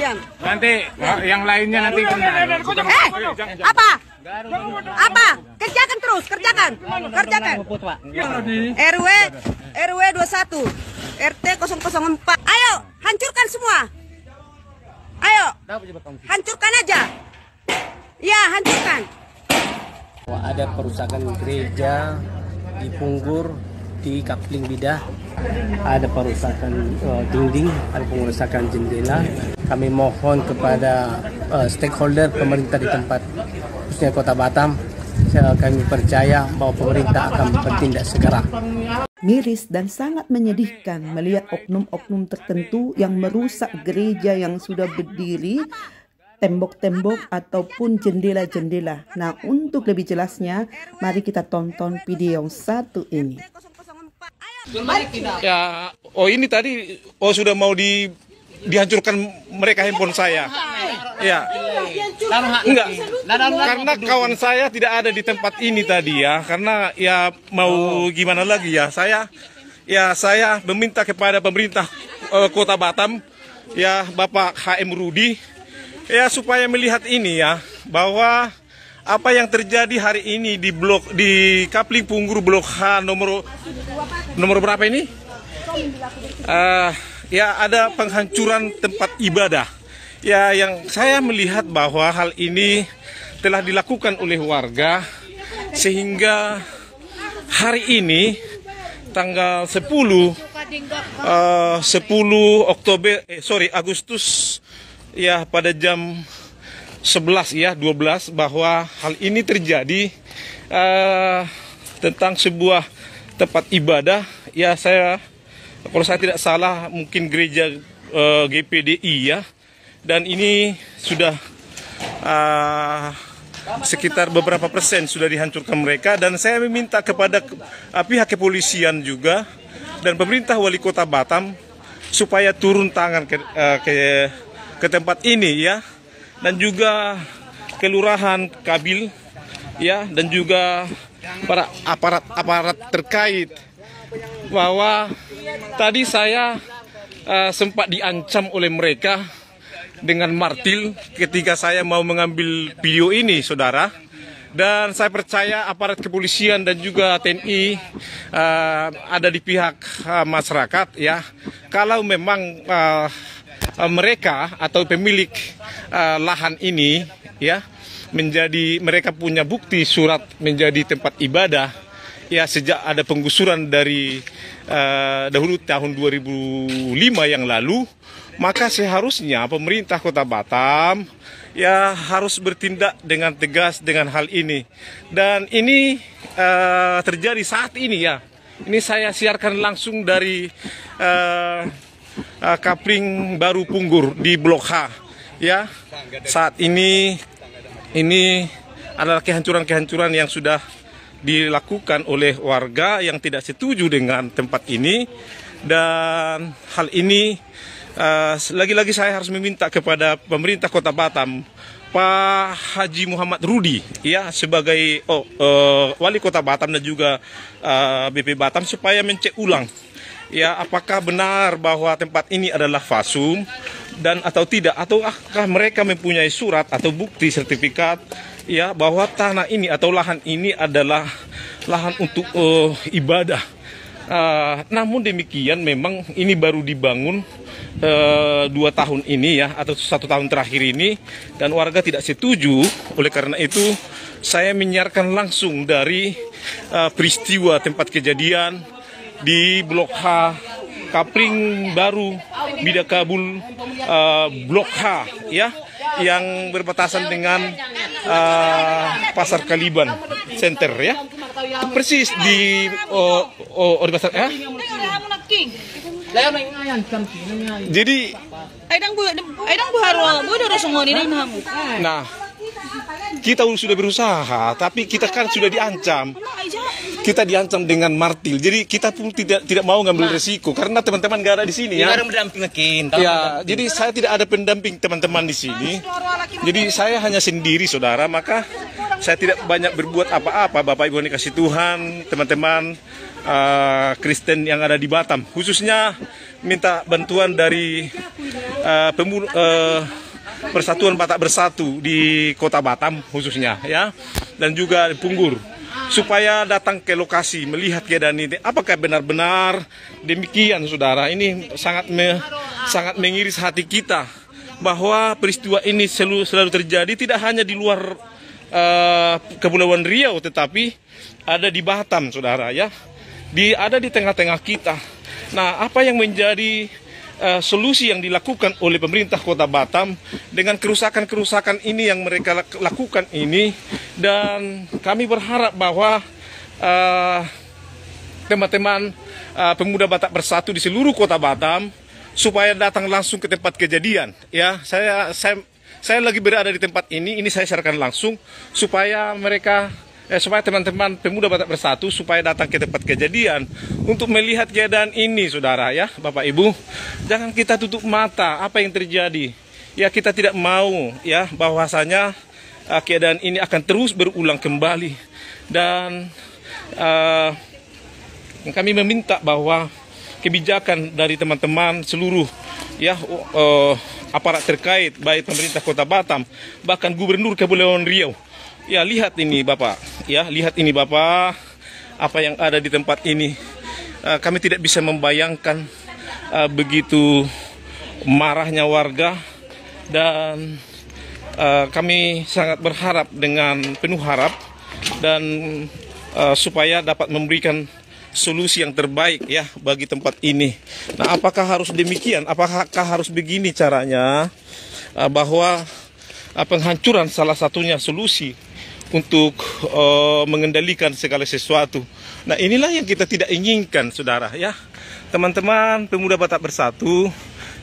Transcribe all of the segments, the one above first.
kalian? Nanti yang lainnya nanti. Apa? Apa? Kerjakan terus, kerjakan. RW 21, RT 004. Ayo, hancurkan semua. Ayo, hancurkan aja. Ya, hancurkan. Ada perusakan gereja di Punggur, di Kapling Bidah, ada perusakan dinding, ada perusakan jendela. Kami mohon kepada stakeholder pemerintah di tempat, khususnya Kota Batam, kami percaya bahwa pemerintah akan bertindak segera. Miris dan sangat menyedihkan melihat oknum-oknum tertentu yang merusak gereja yang sudah berdiri, tembok-tembok ataupun jendela-jendela. Nah, untuk lebih jelasnya, mari kita tonton video yang satu ini. Ya, ini tadi sudah mau dihancurkan mereka handphone saya. Ya. Enggak. Karena kawan saya tidak ada di tempat ini tadi ya. Karena ya mau gimana lagi ya. Saya meminta kepada pemerintah Kota Batam, ya Bapak HM Rudi, ya supaya melihat ini ya, bahwa apa yang terjadi hari ini di Kapling Punggur Blok H nomor berapa ini? Ya ada penghancuran tempat ibadah. Ya yang saya melihat bahwa hal ini telah dilakukan oleh warga sehingga hari ini tanggal 10 Agustus ya pada jam 11 ya 12 bahwa hal ini terjadi tentang sebuah tempat ibadah ya kalau saya tidak salah mungkin gereja GPDI ya, dan ini sudah sekitar beberapa persen sudah dihancurkan mereka, dan saya meminta kepada pihak kepolisian juga dan pemerintah wali kota Batam supaya turun tangan ke tempat ini ya, dan juga kelurahan Kabil ya, dan juga para aparat terkait, bahwa tadi saya sempat diancam oleh mereka dengan martil ketika saya mau mengambil video ini, saudara. Dan saya percaya aparat kepolisian dan juga TNI ada di pihak masyarakat ya. Kalau memang mereka atau pemilik lahan ini ya mereka punya bukti surat menjadi tempat ibadah ya sejak ada penggusuran dari dahulu tahun 2005 yang lalu, maka seharusnya pemerintah Kota Batam ya harus bertindak dengan tegas dengan hal ini. Dan ini terjadi saat ini ya. Ini saya siarkan langsung dari Kapling Baru Punggur di Blok H ya. Saat ini adalah kehancuran-kehancuran yang sudah dilakukan oleh warga yang tidak setuju dengan tempat ini. Dan hal ini lagi-lagi saya harus meminta kepada pemerintah Kota Batam, Pak Haji Muhammad Rudi ya sebagai wali Kota Batam dan juga BP Batam supaya mencek ulang ya apakah benar bahwa tempat ini adalah fasum dan atau tidak, ataukah mereka mempunyai surat atau bukti sertifikat ya bahwa tanah ini atau lahan ini adalah lahan untuk ibadah. Namun demikian memang ini baru dibangun 2 tahun ini ya, atau 1 tahun terakhir ini, dan warga tidak setuju. Oleh karena itu saya menyiarkan langsung dari peristiwa tempat kejadian di Blok H Kapling Baru Bidakabul Blok H ya, yang berbatasan dengan Pasar Kaliban Center ya, persis di pasar ya. Jadi nah kita sudah berusaha, tapi kita kan sudah diancam. Kita diancam dengan martil. Jadi kita pun tidak mau ngambil resiko karena teman-teman gak ada di sini ya. Ya, jadi saya tidak ada pendamping teman-teman di sini. Jadi saya hanya sendiri, saudara. Maka saya tidak banyak berbuat apa-apa. Bapak Ibu dikasih Tuhan, teman-teman Kristen yang ada di Batam, khususnya minta bantuan dari Persatuan Batak Bersatu di Kota Batam khususnya ya, dan juga Punggur, supaya datang ke lokasi melihat keadaan ini. Apakah benar-benar demikian, saudara? Ini sangat mengiris hati kita bahwa peristiwa ini selalu terjadi tidak hanya di luar Kepulauan Riau, tetapi ada di Batam, saudara ya. Ada di tengah-tengah kita. Nah, apa yang menjadi solusi yang dilakukan oleh pemerintah Kota Batam dengan kerusakan-kerusakan ini yang mereka lakukan ini, dan kami berharap bahwa teman-teman pemuda Batak Bersatu di seluruh Kota Batam supaya datang langsung ke tempat kejadian ya. Saya lagi berada di tempat ini saya siarkan langsung supaya supaya teman-teman pemuda Batak Bersatu supaya datang ke tempat kejadian untuk melihat keadaan ini, saudara ya, Bapak Ibu. Jangan kita tutup mata apa yang terjadi. Ya, kita tidak mau ya bahwasanya keadaan ini akan terus berulang kembali, dan kami meminta bahwa kebijakan dari teman-teman seluruh ya aparat terkait, baik pemerintah Kota Batam, bahkan Gubernur Kepulauan Riau. Ya, lihat ini Bapak, ya lihat ini Bapak, apa yang ada di tempat ini. Kami tidak bisa membayangkan begitu marahnya warga, dan kami sangat berharap dengan penuh harap dan supaya dapat memberikan solusi yang terbaik ya bagi tempat ini. Nah, apakah harus demikian? Apakah harus begini caranya? Bahwa penghancuran salah satunya solusi untuk mengendalikan segala sesuatu. Nah, inilah yang kita tidak inginkan, saudara ya. Teman-teman pemuda Batak Bersatu,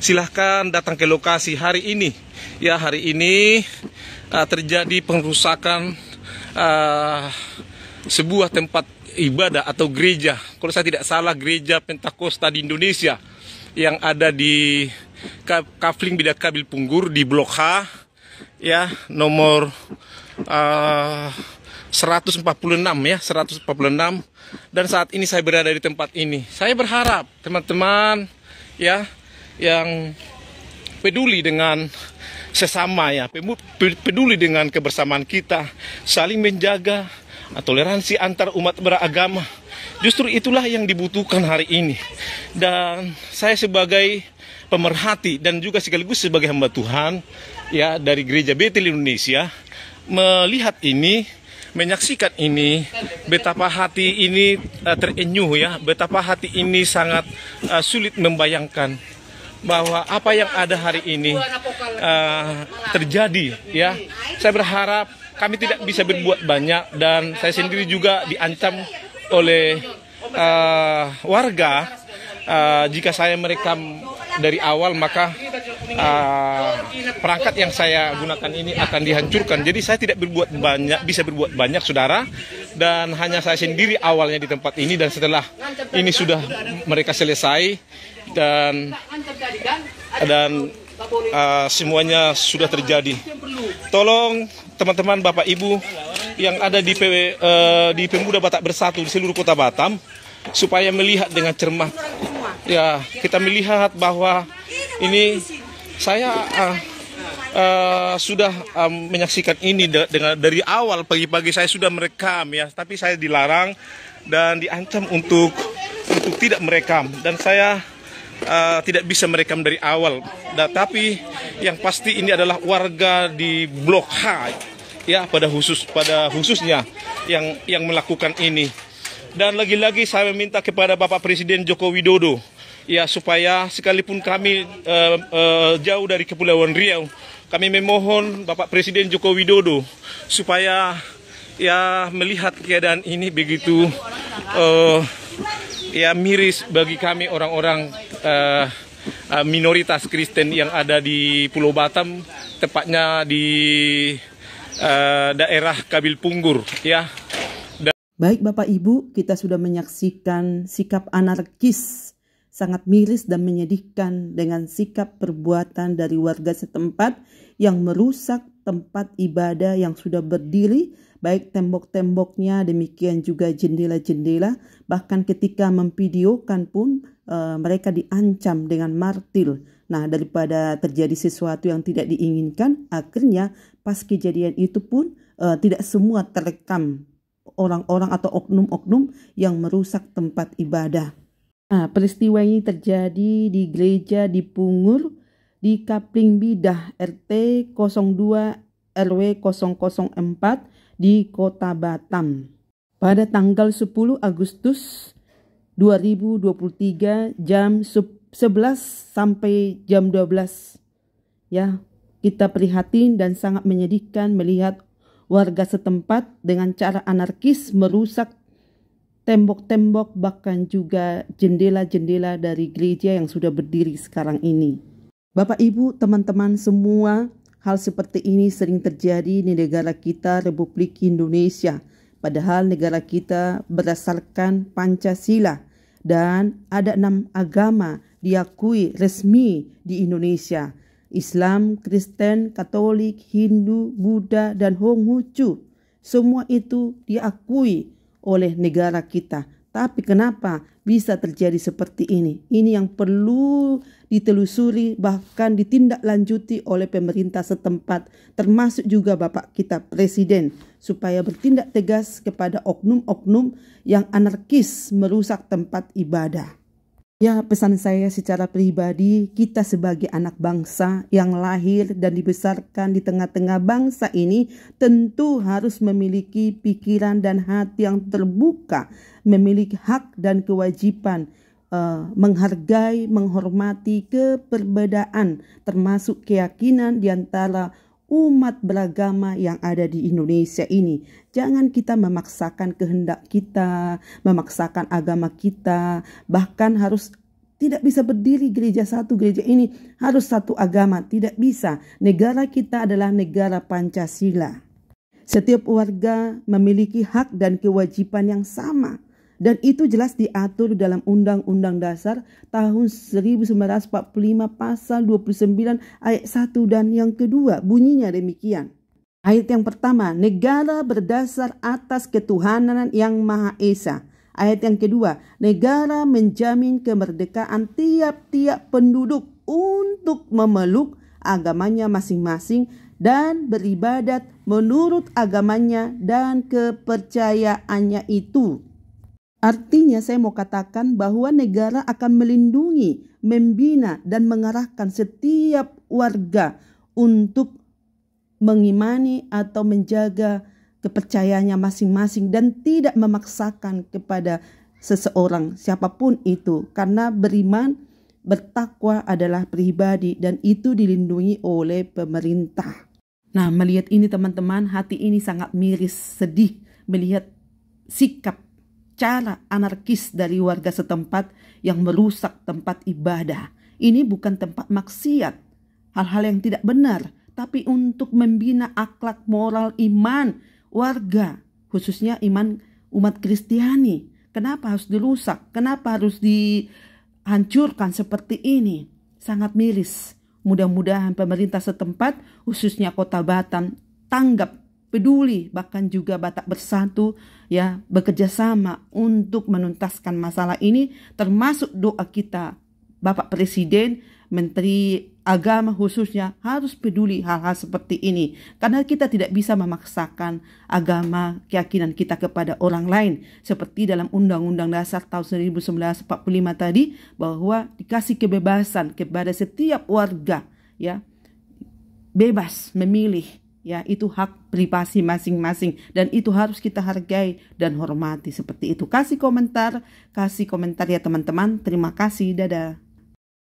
silahkan datang ke lokasi hari ini. Ya, hari ini terjadi pengerusakan sebuah tempat ibadah atau gereja. Kalau saya tidak salah, gereja Pentakosta di Indonesia yang ada di Kafling Bida Kabil Punggur di Blok H ya, nomor 146 ya, 146. Dan saat ini saya berada di tempat ini. Saya berharap teman-teman ya yang peduli dengan sesama ya, peduli dengan kebersamaan kita, saling menjaga toleransi antar umat beragama. Justru itulah yang dibutuhkan hari ini. Dan saya sebagai pemerhati dan juga sekaligus sebagai hamba Tuhan ya dari Gereja Betel Indonesia, melihat ini, menyaksikan ini, betapa hati ini terenyuh ya, betapa hati ini sangat sulit membayangkan bahwa apa yang ada hari ini terjadi ya. Saya berharap kami tidak bisa berbuat banyak, dan saya sendiri juga diancam oleh warga. Jika saya merekam dari awal, maka perangkat yang saya gunakan ini akan dihancurkan. Jadi saya tidak bisa berbuat banyak, saudara. Dan hanya saya sendiri awalnya di tempat ini, dan setelah ini sudah mereka selesai dan semuanya sudah terjadi. Tolong teman-teman, Bapak Ibu yang ada di Pemuda Batak Bersatu di seluruh Kota Batam, supaya melihat dengan cermat. Ya, kita melihat bahwa ini saya sudah menyaksikan ini dari awal. Pagi-pagi saya sudah merekam ya, tapi saya dilarang dan diancam untuk tidak merekam, dan saya tidak bisa merekam dari awal. Tapi yang pasti ini adalah warga di Blok H ya, pada khususnya yang melakukan ini. Dan lagi-lagi saya meminta kepada Bapak Presiden Joko Widodo ya, supaya sekalipun kami jauh dari Kepulauan Riau, kami memohon Bapak Presiden Joko Widodo supaya ya melihat keadaan ini begitu ya miris bagi kami orang-orang minoritas Kristen yang ada di Pulau Batam, tepatnya di daerah Kabil Punggur ya. Baik Bapak Ibu, kita sudah menyaksikan sikap anarkis sangat miris dan menyedihkan dengan sikap perbuatan dari warga setempat yang merusak tempat ibadah yang sudah berdiri baik tembok-temboknya, demikian juga jendela-jendela. Bahkan ketika memvideokan pun mereka diancam dengan martir. Nah, daripada terjadi sesuatu yang tidak diinginkan, akhirnya pas kejadian itu pun tidak semua terekam orang-orang atau oknum-oknum yang merusak tempat ibadah. Nah, peristiwa ini terjadi di gereja di Pungur, di Kapling Bidah RT 02 RW 004 di Kota Batam. Pada tanggal 10 Agustus 2023 jam 11 sampai jam 12. Ya, kita prihatin dan sangat menyedihkan melihat warga setempat dengan cara anarkis merusak tembok-tembok bahkan juga jendela-jendela dari gereja yang sudah berdiri sekarang ini. Bapak Ibu, teman-teman semua, hal seperti ini sering terjadi di negara kita, Republik Indonesia. Padahal negara kita berdasarkan Pancasila dan ada 6 agama diakui resmi di Indonesia. Islam, Kristen, Katolik, Hindu, Buddha, dan Konghucu. Semua itu diakui oleh negara kita. Tapi kenapa bisa terjadi seperti ini? Ini yang perlu ditelusuri bahkan ditindaklanjuti oleh pemerintah setempat, termasuk juga Bapak kita Presiden, supaya bertindak tegas kepada oknum-oknum yang anarkis merusak tempat ibadah. Ya, pesan saya secara pribadi, kita sebagai anak bangsa yang lahir dan dibesarkan di tengah-tengah bangsa ini tentu harus memiliki pikiran dan hati yang terbuka, memiliki hak dan kewajiban menghargai, menghormati keperbedaan termasuk keyakinan di antara umat beragama yang ada di Indonesia ini. Jangan kita memaksakan kehendak kita, memaksakan agama kita, bahkan harus tidak bisa berdiri gereja satu, gereja ini harus satu agama, tidak bisa. Negara kita adalah negara Pancasila. Setiap warga memiliki hak dan kewajiban yang sama. Dan itu jelas diatur dalam Undang-Undang Dasar tahun 1945 pasal 29 ayat 1 dan yang kedua bunyinya demikian. Ayat yang pertama, negara berdasar atas ketuhanan yang Maha Esa. Ayat yang kedua, negara menjamin kemerdekaan tiap-tiap penduduk untuk memeluk agamanya masing-masing dan beribadat menurut agamanya dan kepercayaannya itu. Artinya saya mau katakan bahwa negara akan melindungi, membina dan mengarahkan setiap warga untuk mengimani atau menjaga kepercayaannya masing-masing dan tidak memaksakan kepada seseorang siapapun itu, karena beriman, bertakwa adalah pribadi dan itu dilindungi oleh pemerintah. Nah, melihat ini teman-teman, hati ini sangat miris, sedih melihat sikap cara anarkis dari warga setempat yang merusak tempat ibadah. Ini bukan tempat maksiat, hal-hal yang tidak benar, tapi untuk membina akhlak moral iman warga, khususnya iman umat Kristiani. Kenapa harus dirusak? Kenapa harus dihancurkan seperti ini? Sangat miris. Mudah-mudahan pemerintah setempat, khususnya Kota Batam, tanggap, peduli, bahkan juga Batak Bersatu, ya, bekerja sama untuk menuntaskan masalah ini, termasuk doa kita. Bapak Presiden, Menteri Agama khususnya harus peduli hal-hal seperti ini, karena kita tidak bisa memaksakan agama, keyakinan kita kepada orang lain, seperti dalam Undang-Undang Dasar tahun 1945 tadi, bahwa dikasih kebebasan kepada setiap warga, ya, bebas memilih. Ya, itu hak privasi masing-masing dan itu harus kita hargai dan hormati seperti itu. Kasih komentar ya teman-teman. Terima kasih. Dadah.